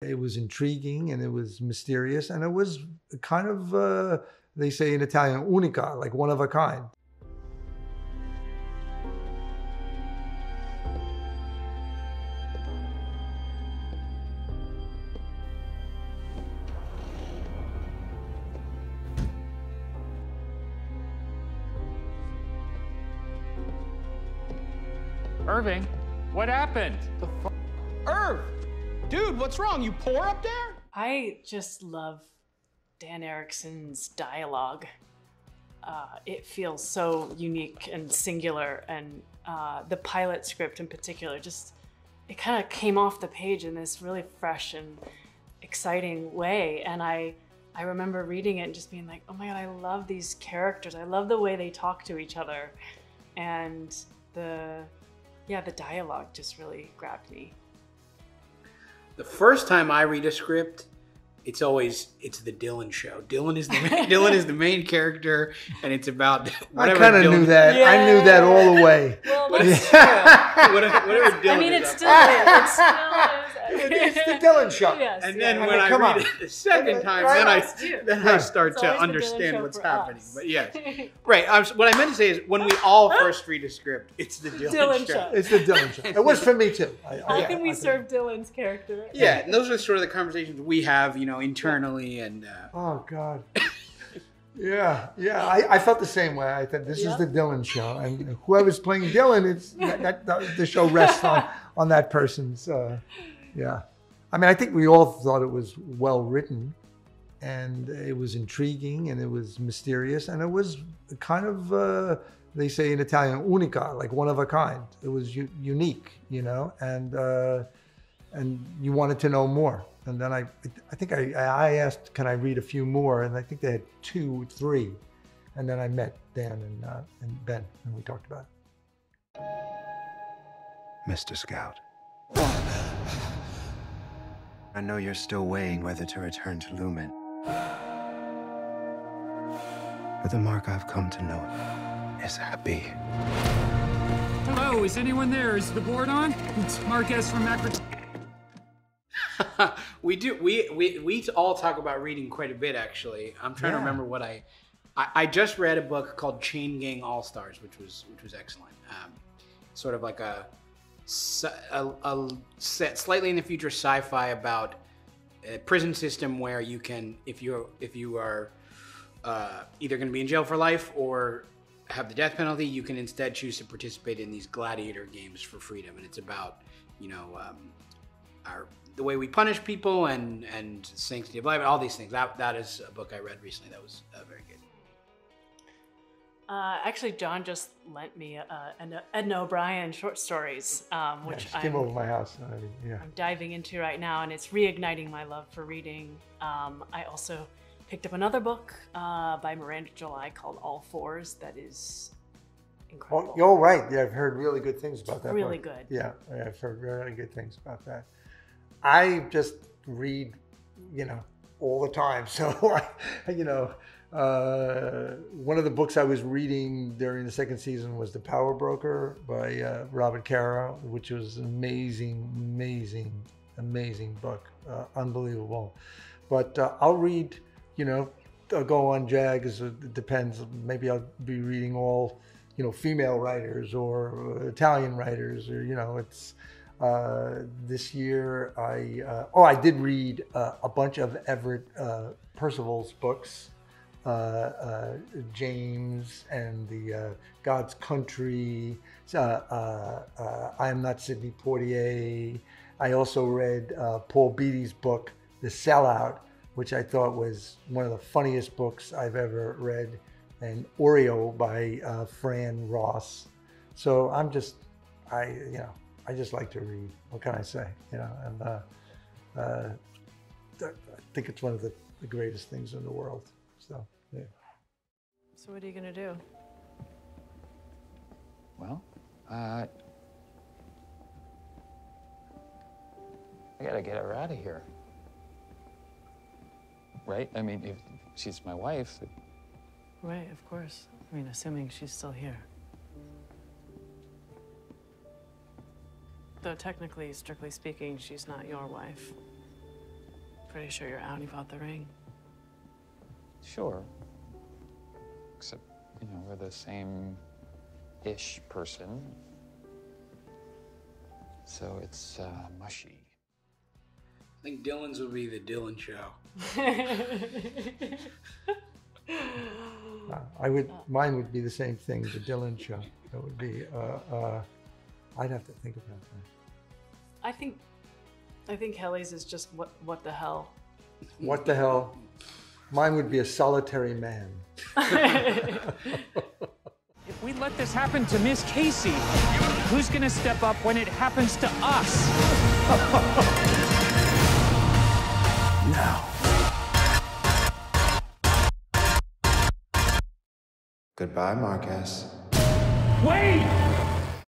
It was intriguing and it was mysterious and it was kind of, they say in Italian, unica, like one of a kind. Irving, what happened? Irv! Dude, what's wrong? You poor up there? I just love Dan Erickson's dialogue. It feels so unique and singular, and the pilot script in particular, just it kind of came off the page in this really fresh and exciting way. And I remember reading it and just being like, oh my God, I love these characters. I love the way they talk to each other. And the dialogue just really grabbed me. The first time I read a script, it's the Dylan show. Dylan is the main character, and it's about whatever. I kind of knew that. Yeah. I knew that all the way. Well, that's true. whatever Dylan. I mean, it still is. It's the Dylan show. Yes, and then when I read it the second time, then I start to understand what's happening. But yes, right. What I meant to say is when we all first read a script, it's the Dylan show. It's the Dylan show. It was for me too. How can we serve Dylan's character? Yeah, and those are sort of the conversations we have, internally and. Oh God. Yeah. I felt the same way. I thought this is the Dylan show, and whoever's playing Dylan, it's the show rests on that person's. Yeah, I mean, I think we all thought it was well written, and it was intriguing, and it was mysterious, and it was kind of, they say in Italian, unica, like one of a kind. It was unique, and you wanted to know more. And then I think I asked, can I read a few more? And I think they had 2, 3, and then I met Dan and Ben, and we talked about it. Mr. Scout. I know you're still weighing whether to return to Lumon. But the mark I've come to know is happy. Hello, is anyone there? Is the board on? It's Marquez from Macro. We do. We all talk about reading quite a bit, actually. I'm trying to remember what I just read a book called Chain Gang All Stars, which was excellent. Sort of like a slightly in the future sci-fi about a prison system where you can, if you are either going to be in jail for life or have the death penalty, you can instead choose to participate in these gladiator games for freedom, and it's about the way we punish people and sanctity of life and all these things. That is a book I read recently that was very good. Actually, John just lent me an Edna O'Brien short stories, which she came over my house. I'm diving into right now, and it's reigniting my love for reading. I also picked up another book by Miranda July called All Fours that is incredible. Oh, you're right. Yeah, I've heard really good things about that Really book. good. Yeah, I've heard really good things about that. I just read, all the time. So, one of the books I was reading during the second season was The Power Broker by Robert Caro, which was an amazing book. Unbelievable. But I'll read, I'll go on Jags. It depends. Maybe I'll be reading all, female writers or Italian writers, or, it's... this year, I did read a bunch of Everett Percival's books, James and the God's Country, I Am Not Sidney Poitier. I also read Paul Beatty's book, The Sellout, which I thought was one of the funniest books I've ever read, and Oreo by Fran Ross. So I just like to read. What can I say? And I think it's one of the greatest things in the world. So, yeah. So what are you gonna do? Well, I gotta get her out of here. Right? I mean, if she's my wife. Right, of course. I mean, assuming she's still here. Though technically, strictly speaking, she's not your wife. Pretty sure you're out about the ring. Sure. Except, you know, we're the same-ish person. So it's mushy. I think Dylan's would be the Dylan show. Mine would be the same thing, the Dylan show. It would be, I'd have to think about that. I think Helly's is just what the hell. What the hell? Mine would be a solitary man. If we let this happen to Miss Casey, who's gonna step up when it happens to us? Now. Goodbye, Marquez. Wait!